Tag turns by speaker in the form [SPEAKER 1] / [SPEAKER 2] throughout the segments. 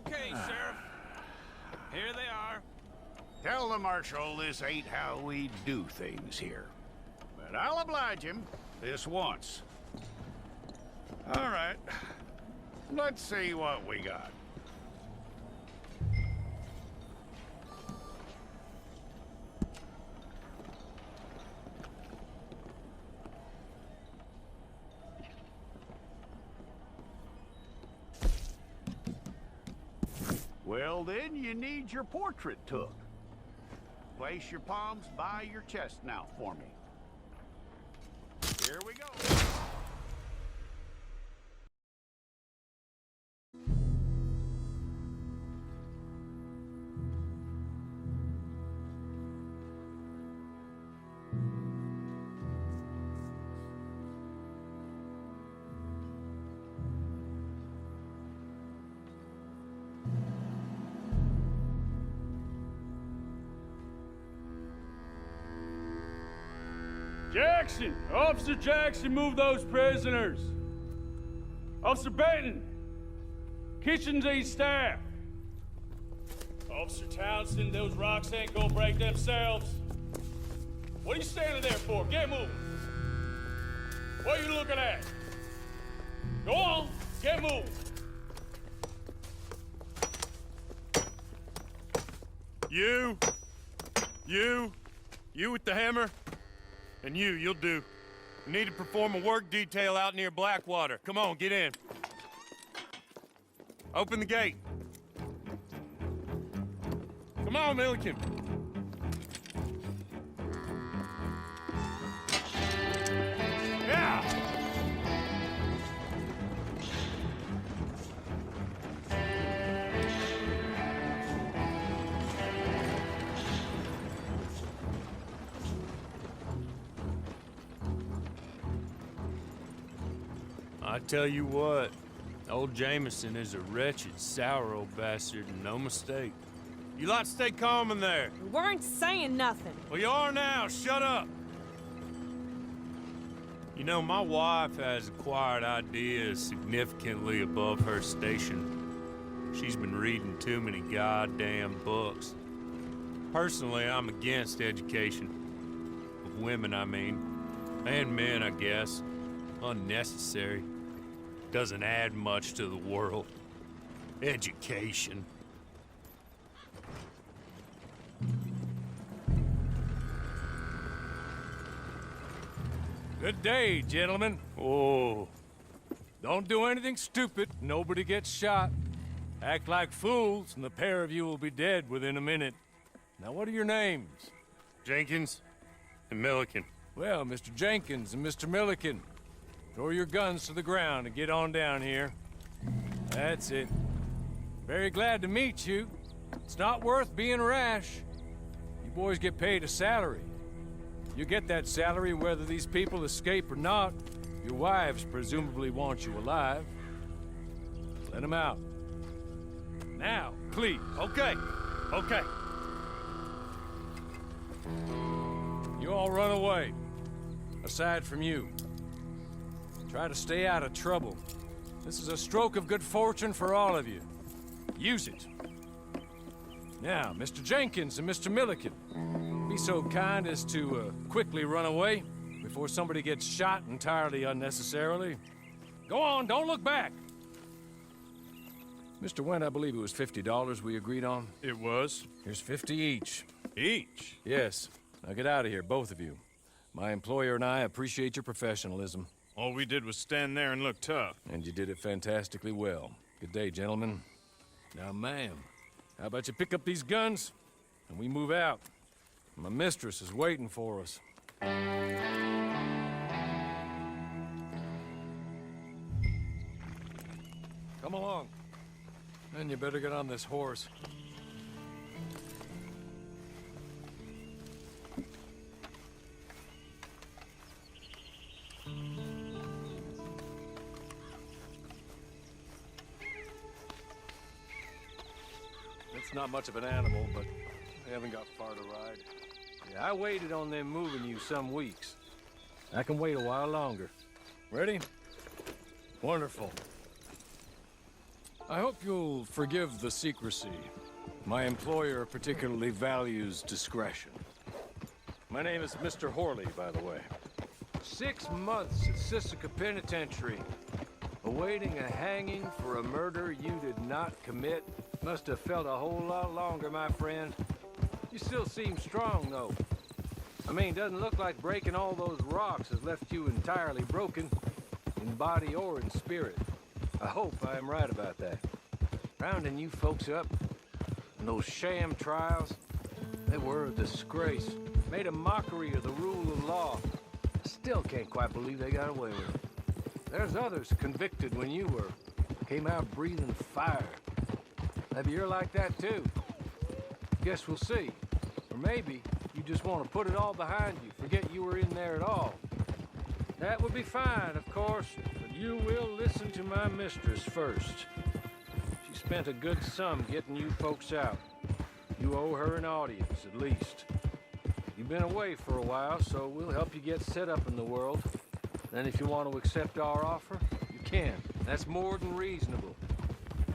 [SPEAKER 1] Okay, Sheriff. Here they are.
[SPEAKER 2] Tell the Marshal this ain't how we do things here. But I'll oblige him this once. All right. Let's see what we got. Well, then you need your portrait took. Place your palms by your chest now for me. Here we go.
[SPEAKER 3] Jackson! Officer Jackson, move those prisoners! Officer Benton! Kitchens and staff! Officer Townsend, those rocks ain't gonna break themselves. What are you standing there for? Get moving! What are you looking at? Go on, get moving!
[SPEAKER 4] You with the hammer? And you'll do. We need to perform a work detail out near Blackwater. Come on, get in. Open the gate. Come on, Milliken. Yeah! I tell you what, old Jameson is a wretched, sour old bastard, and no mistake. You lot stay calm in there.
[SPEAKER 5] We weren't saying nothing.
[SPEAKER 4] Well, you are now. Shut up. You know, my wife has acquired ideas significantly above her station. She's been reading too many goddamn books. Personally, I'm against education. Of women, I mean. And men, I guess. Unnecessary. Doesn't add much to the world. Education.
[SPEAKER 3] Good day, gentlemen.
[SPEAKER 4] Oh.
[SPEAKER 3] Don't do anything stupid. Nobody gets shot. Act like fools, and the pair of you will be dead within a minute. Now, what are your names?
[SPEAKER 4] Jenkins and Milliken.
[SPEAKER 3] Well, Mr. Jenkins and Mr. Milliken, throw your guns to the ground and get on down here. That's it. Very glad to meet you. It's not worth being rash. You boys get paid a salary. You get that salary whether these people escape or not. Your wives presumably want you alive. Let them out. Now, please.
[SPEAKER 4] Okay. Okay.
[SPEAKER 3] You all run away. Aside from you. Try to stay out of trouble. This is a stroke of good fortune for all of you. Use it. Now, Mr. Jenkins and Mr. Milliken, be so kind as to quickly run away before somebody gets shot entirely unnecessarily. Go on, don't look back. Mr. Wendt, I believe it was $50 we agreed on.
[SPEAKER 4] It was.
[SPEAKER 3] Here's 50 each.
[SPEAKER 4] Each?
[SPEAKER 3] Yes. Now get out of here, both of you. My employer and I appreciate your professionalism.
[SPEAKER 4] All we did was stand there and look tough.
[SPEAKER 3] And you did it fantastically well. Good day, gentlemen. Now, ma'am, how about you pick up these guns, and we move out? My mistress is waiting for us. Come along. Then you better get on this horse. It's not much of an animal, but they haven't got far to ride. Yeah, I waited on them moving you some weeks. I can wait a while longer. Ready? Wonderful. I hope you'll forgive the secrecy. My employer particularly values discretion. My name is Mr. Horley, by the way. 6 months at Sisika Penitentiary, awaiting a hanging for a murder you did not commit. Must have felt a whole lot longer, my friend. You still seem strong, though. I mean, doesn't look like breaking all those rocks has left you entirely broken, in body or in spirit. I hope I am right about that. Rounding you folks up, and those sham trials, they were a disgrace. Made a mockery of the rule of law. I still can't quite believe they got away with it. There's others convicted when you were. Came out breathing fire. Maybe you're like that too. Guess we'll see. Or maybe you just want to put it all behind you, forget you were in there at all. That would be fine, of course, but you will listen to my mistress first. She spent a good sum getting you folks out. You owe her an audience, at least. You've been away for a while, so we'll help you get set up in the world. Then if you want to accept our offer, you can. That's more than reasonable.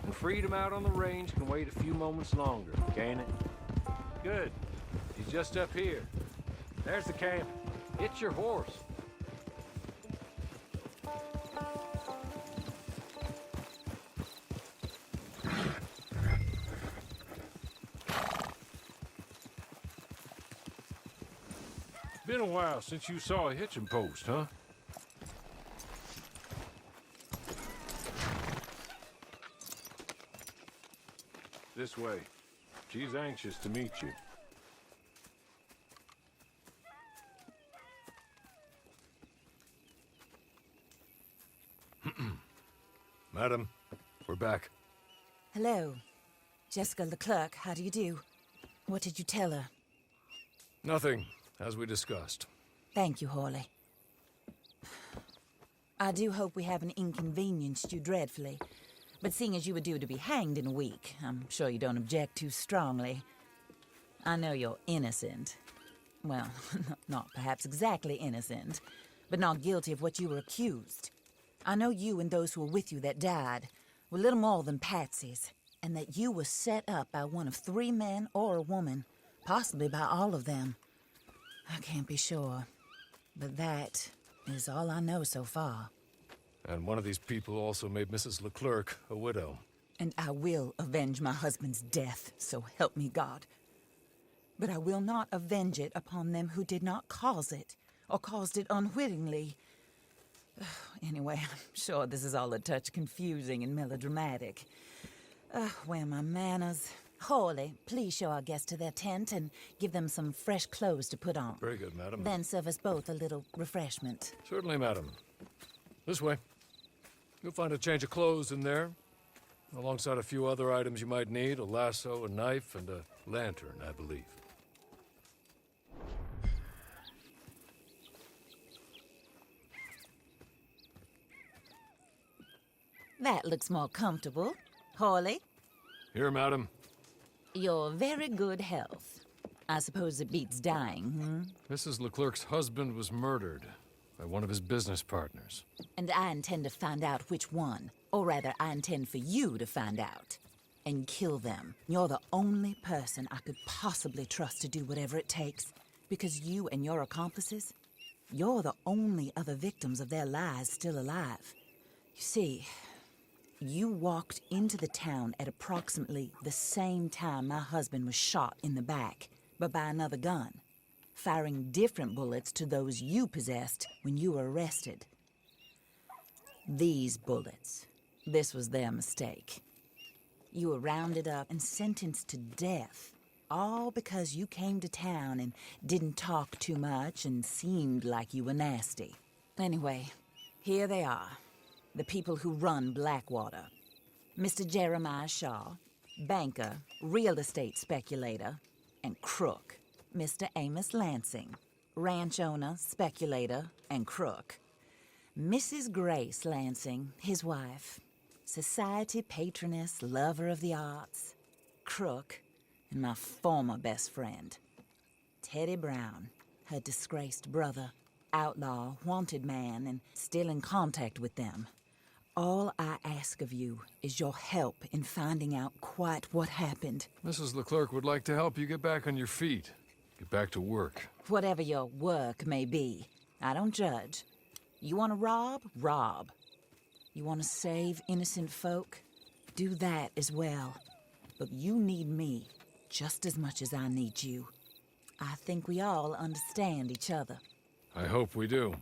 [SPEAKER 3] And freedom out on the range can wait a few moments longer, can't it? Good. He's just up here. There's the camp. It's your horse. Been a while since you saw a hitching post, huh? This way. She's anxious to meet you. Madam, we're back.
[SPEAKER 5] Hello. Jessica Leclerc, how do you do? What did you tell her?
[SPEAKER 3] Nothing, as we discussed.
[SPEAKER 5] Thank you, Horley. I do hope we haven't inconvenienced you dreadfully. But seeing as you were due to be hanged in a week, I'm sure you don't object too strongly. I know you're innocent. Well, not perhaps exactly innocent, but not guilty of what you were accused. I know you and those who were with you that died were little more than patsies, and that you were set up by one of 3 men or a woman, possibly by all of them. I can't be sure, but that is all I know so far.
[SPEAKER 3] And one of these people also made Mrs. Leclerc a widow.
[SPEAKER 5] And I will avenge my husband's death, so help me God. But I will not avenge it upon them who did not cause it, or caused it unwittingly. Anyway, I'm sure this is all a touch confusing and melodramatic. Where are my manners? Horley, please show our guests to their tent and give them some fresh clothes to put on.
[SPEAKER 3] Very good, madam.
[SPEAKER 5] Then serve us both a little refreshment.
[SPEAKER 3] Certainly, madam. This way. You'll find a change of clothes in there, alongside a few other items you might need, a lasso, a knife, and a lantern, I believe.
[SPEAKER 5] That looks more comfortable. Horley,
[SPEAKER 3] Here, madam.
[SPEAKER 5] your very good health. I suppose it beats dying,
[SPEAKER 3] Mrs. Leclerc's husband was murdered by one of his business partners.
[SPEAKER 5] And I intend to find out which one. Or rather, I intend for you to find out. And kill them. You're the only person I could possibly trust to do whatever it takes. Because you and your accomplices, you're the only other victims of their lies still alive. You see, you walked into the town at approximately the same time my husband was shot in the back, but by another gun, firing different bullets to those you possessed when you were arrested. These bullets, this was their mistake. You were rounded up and sentenced to death, all because you came to town and didn't talk too much and seemed like you were nasty. Anyway, here they are. The people who run Blackwater. Mr. Jeremiah Shaw, banker, real estate speculator, and crook. Mr. Amos Lansing, ranch owner, speculator, and crook. Mrs. Grace Lansing, his wife, society patroness, lover of the arts, crook, and my former best friend. Teddy Brown, her disgraced brother, outlaw, wanted man, and still in contact with them. All I ask of you is your help in finding out quite what happened.
[SPEAKER 3] Mrs. Leclerc would like to help you get back on your feet. Get back to work.
[SPEAKER 5] Whatever your work may be, I don't judge. You want to rob? Rob. You want to save innocent folk? Do that as well. But you need me just as much as I need you. I think we all understand each other.
[SPEAKER 3] I hope we do.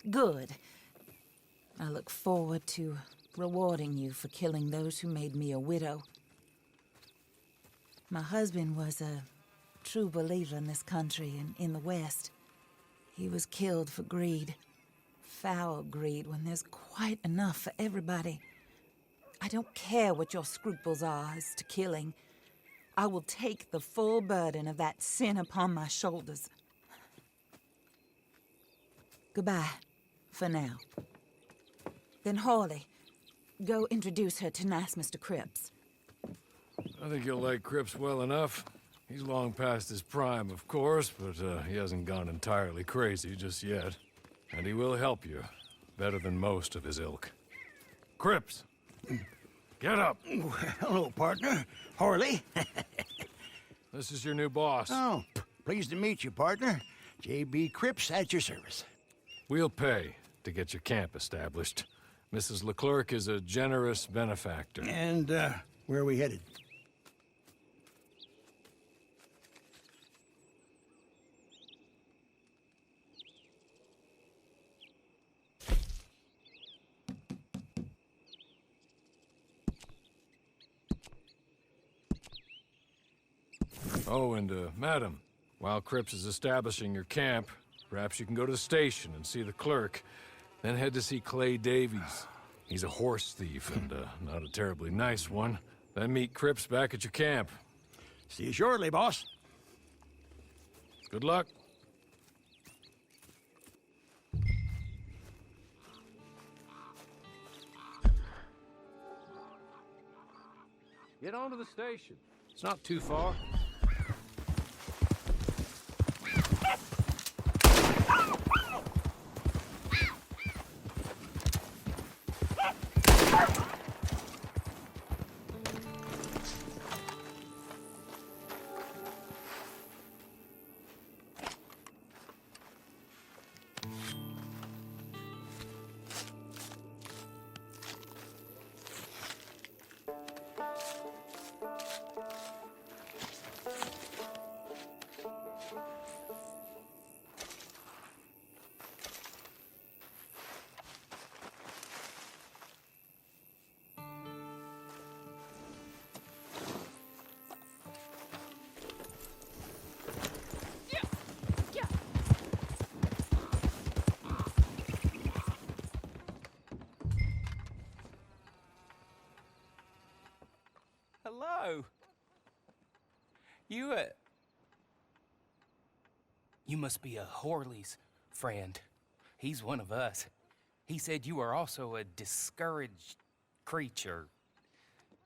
[SPEAKER 5] Good. I look forward to rewarding you for killing those who made me a widow. My husband was a true believer in this country and in the West. He was killed for greed. Foul greed when there's quite enough for everybody. I don't care what your scruples are as to killing. I will take the full burden of that sin upon my shoulders. Goodbye, for now. Then Hawley, go introduce her to nice Mr. Cripps.
[SPEAKER 3] I think you'll like Cripps well enough. He's long past his prime, of course, but he hasn't gone entirely crazy just yet. And he will help you, better than most of his ilk. Cripps! Get up!
[SPEAKER 2] Hello, partner. Harley.
[SPEAKER 3] This is your new boss.
[SPEAKER 2] Oh, pleased to meet you, partner. J.B. Cripps at your service.
[SPEAKER 3] We'll pay to get your camp established. Mrs. Leclerc is a generous benefactor.
[SPEAKER 2] And, where are we headed?
[SPEAKER 3] Oh, and, madam, while Cripps is establishing your camp, perhaps you can go to the station and see the clerk, then head to see Clay Davies. He's a horse thief and, not a terribly nice one. Then meet Cripps back at your camp.
[SPEAKER 2] See you shortly, boss.
[SPEAKER 3] Good luck. Get on to the station. It's not too far.
[SPEAKER 6] Hello. You must be a Horley's friend. He's one of us. He said you are also a discouraged creature.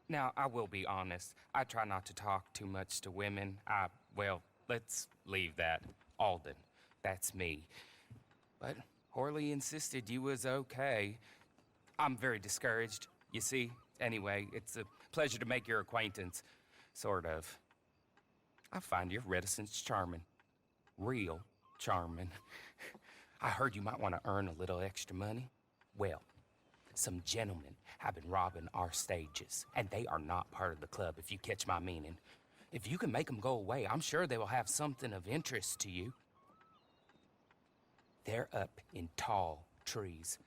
[SPEAKER 6] Now, I will be honest. I try not to talk too much to women. Well, let's leave that. Alden, that's me. But Horley insisted you was okay. I'm very discouraged, you see. Anyway, it's a pleasure to make your acquaintance. Sort of. I find your reticence charming. Real charming. I heard you might want to earn a little extra money. Well, some gentlemen have been robbing our stages, and they are not part of the club, if you catch my meaning. If you can make them go away, I'm sure they will have something of interest to you. They're up in tall trees.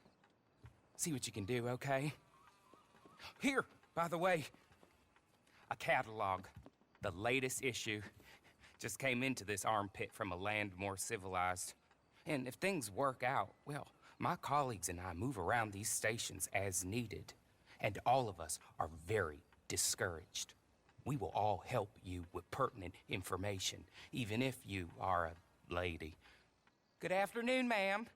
[SPEAKER 6] See what you can do, okay? Here, by the way, a catalog. The latest issue just came into this armpit from a land more civilized. And if things work out, well, my colleagues and I move around these stations as needed. And all of us are very discouraged. We will all help you with pertinent information, even if you are a lady. Good afternoon, ma'am.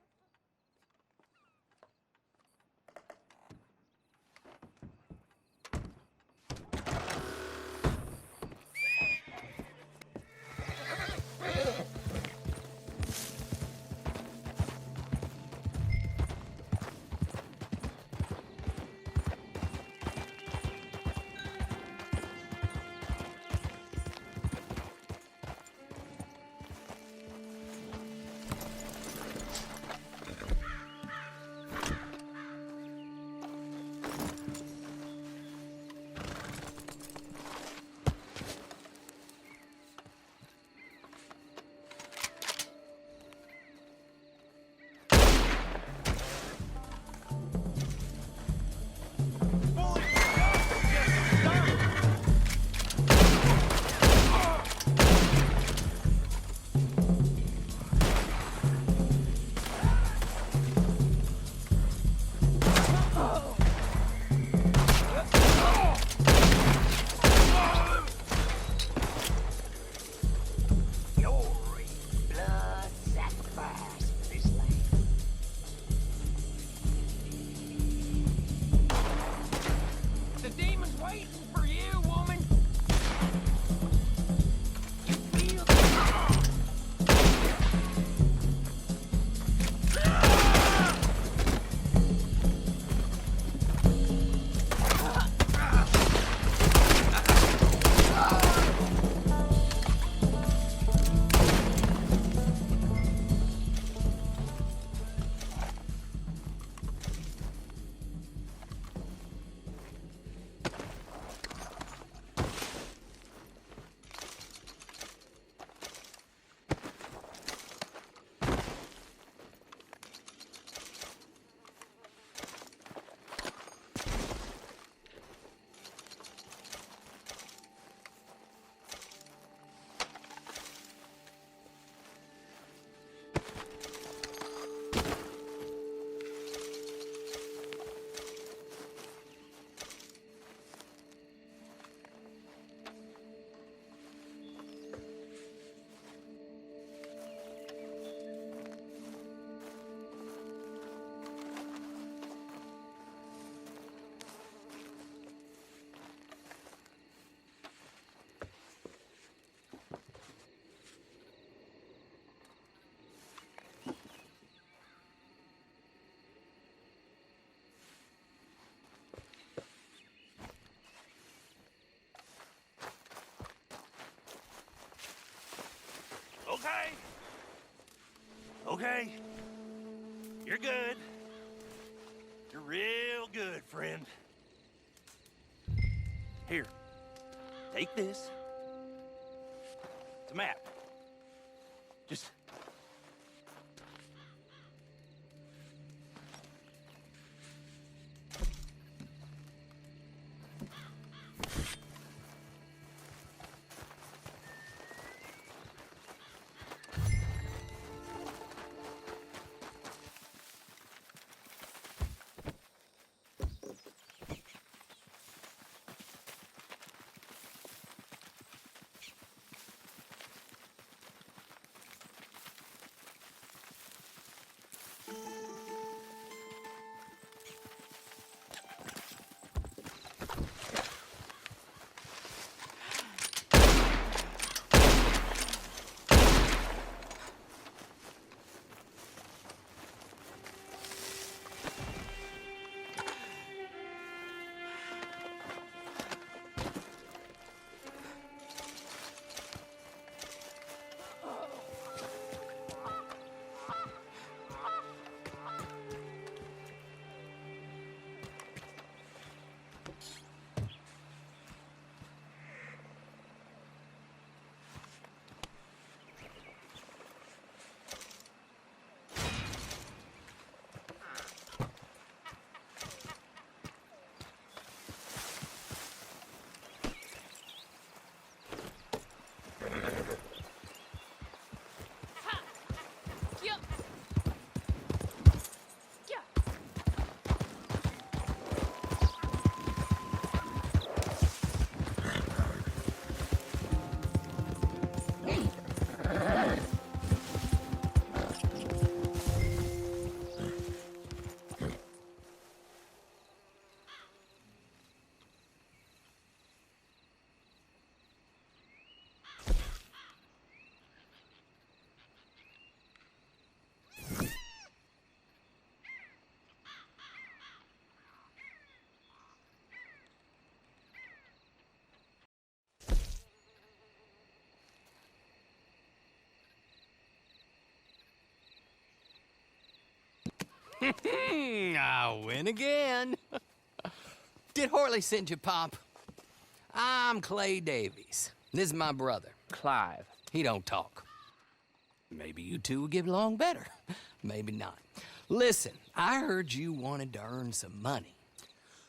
[SPEAKER 7] Okay. You're good. You're real good, friend. Here. Take this. It's a map. Just...
[SPEAKER 8] I win again. Did Horley send you, Pop? I'm Clay Davies. This is my brother, Clive. He don't talk. Maybe you two will get along better. Maybe not. Listen, I heard you wanted to earn some money.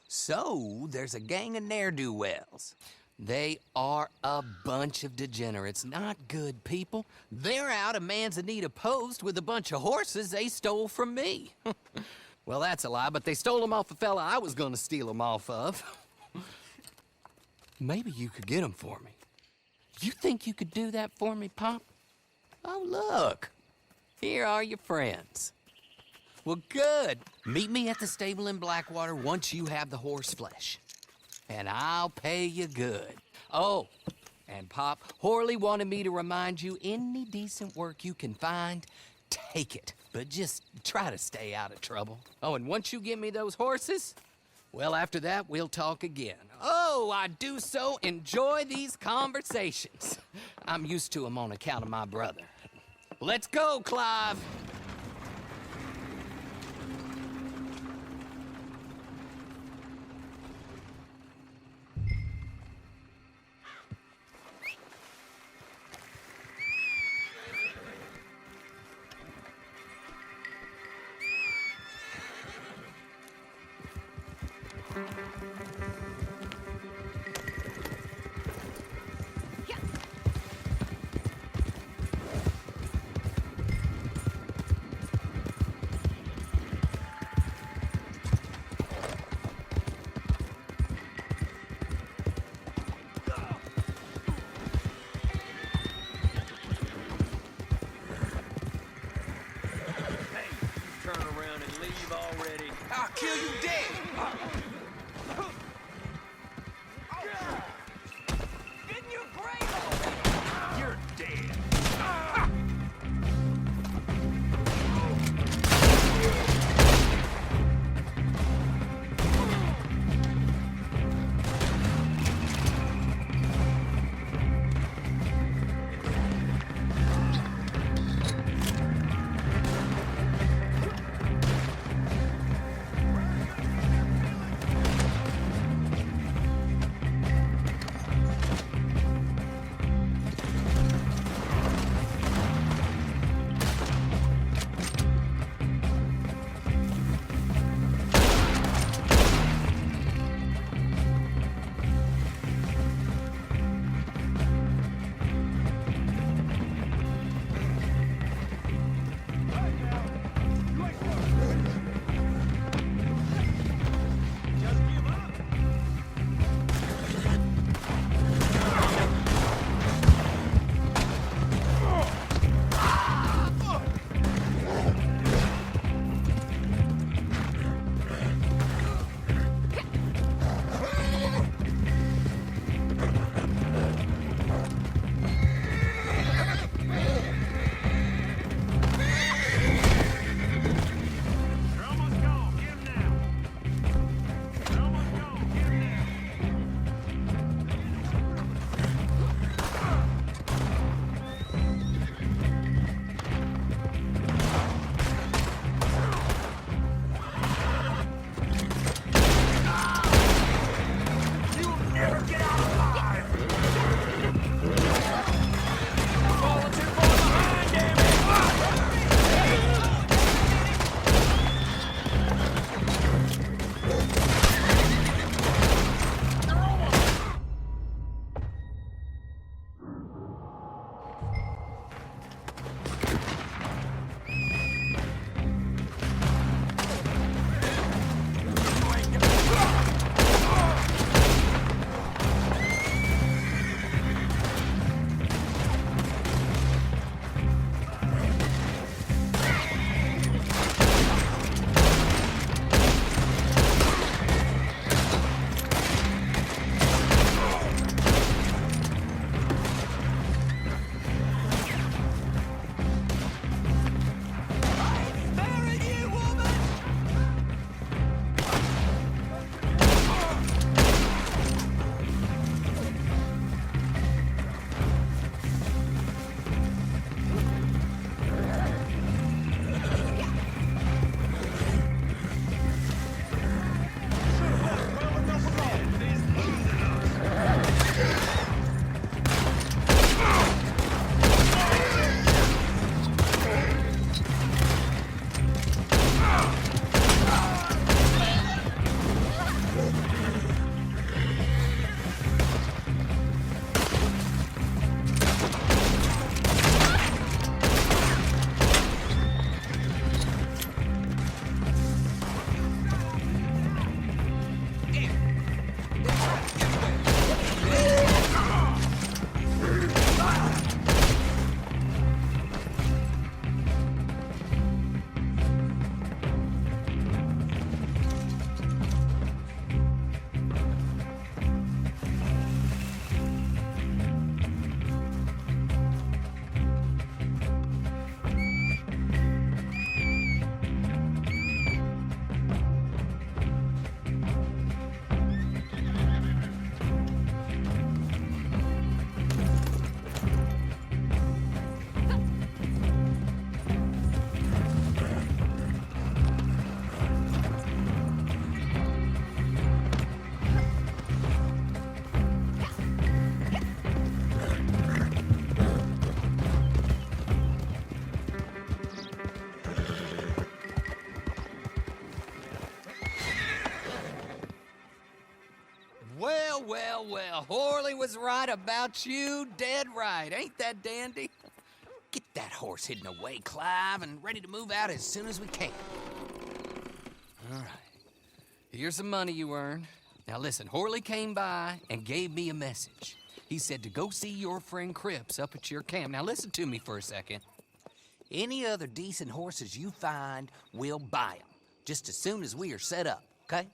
[SPEAKER 8] So, there's a gang of ne'er-do-wells. They are a bunch of degenerates, not good people. They're out of Manzanita Post with a bunch of horses they stole from me. Well, that's a lie, but they stole them off a fella I was gonna steal them off of. Maybe you could get them for me. You think you could do that for me, Pop? Oh, look. Here are your friends. Well, good. Meet me at the stable in Blackwater once you have the horse flesh. And I'll pay you good. Oh, and Pop, Horley wanted me to remind you, any decent work you can find, take it. But just try to stay out of trouble. Oh, and once you give me those horses, well, after that, we'll talk again. Oh, I do so enjoy these conversations. I'm used to them on account of my brother. Let's go, Clive.
[SPEAKER 6] I'll kill you dead! Get in your grave already!
[SPEAKER 7] You're dead.
[SPEAKER 8] well, Horley was right about you, dead right. Ain't that dandy? Get that horse hidden away, Clive, and ready to move out as soon as we can. All right. Here's the money you earned. Now listen, Horley came by and gave me a message. He said to go see your friend Cripps up at your camp. Now listen to me for a second. Any other decent horses you find, we'll buy them. Just as soon as we are set up, okay?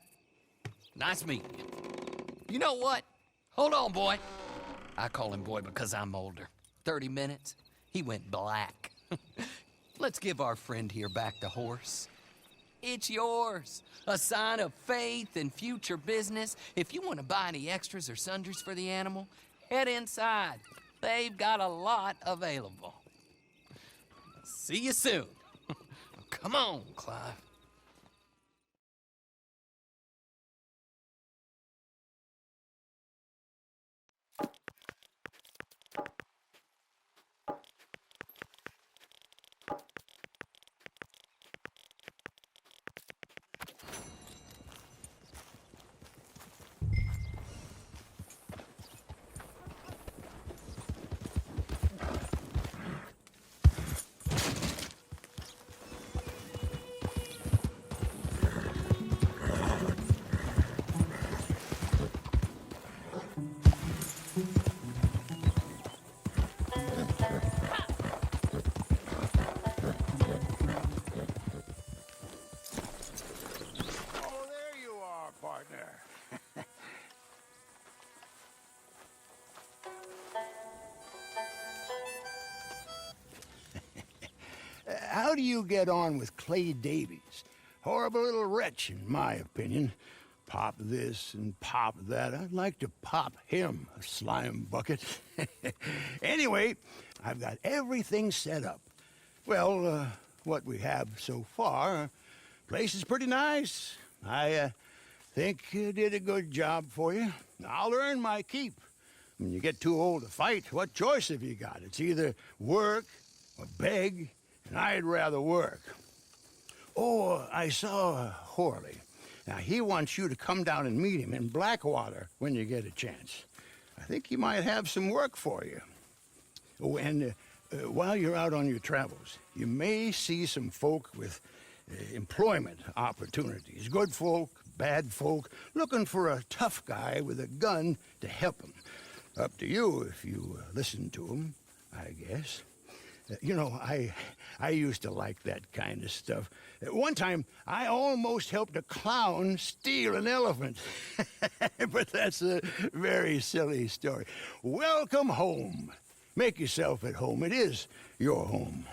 [SPEAKER 8] Nice meeting you. You know what? Hold on, boy. I call him boy because I'm older. 30 minutes, he went black. Let's give our friend here back the horse. It's yours. A sign of faith and future business. If you want to buy any extras or sundries for the animal, head inside. They've got a lot available. See you soon. Come on, Clive.
[SPEAKER 2] Oh, there you are, partner. How do you get on with Clay Davies? Horrible little wretch, in my opinion. Pop this and pop that. I'd like to pop him, a slime bucket. Anyway, I've got everything set up. Well, what we have so far, place is pretty nice. I think you did a good job for you. I'll earn my keep. When you get too old to fight, what choice have you got? It's either work or beg, and I'd rather work. Oh, I saw Horley. Now, he wants you to come down and meet him in Blackwater when you get a chance. I think he might have some work for you. Oh, and while you're out on your travels, you may see some folk with employment opportunities. Good folk, bad folk, looking for a tough guy with a gun to help them. Up to you if you listen to them, I guess. You know, I used to like that kind of stuff. One time, I almost helped a clown steal an elephant. But that's a very silly story. Welcome home. Make yourself at home. It is your home.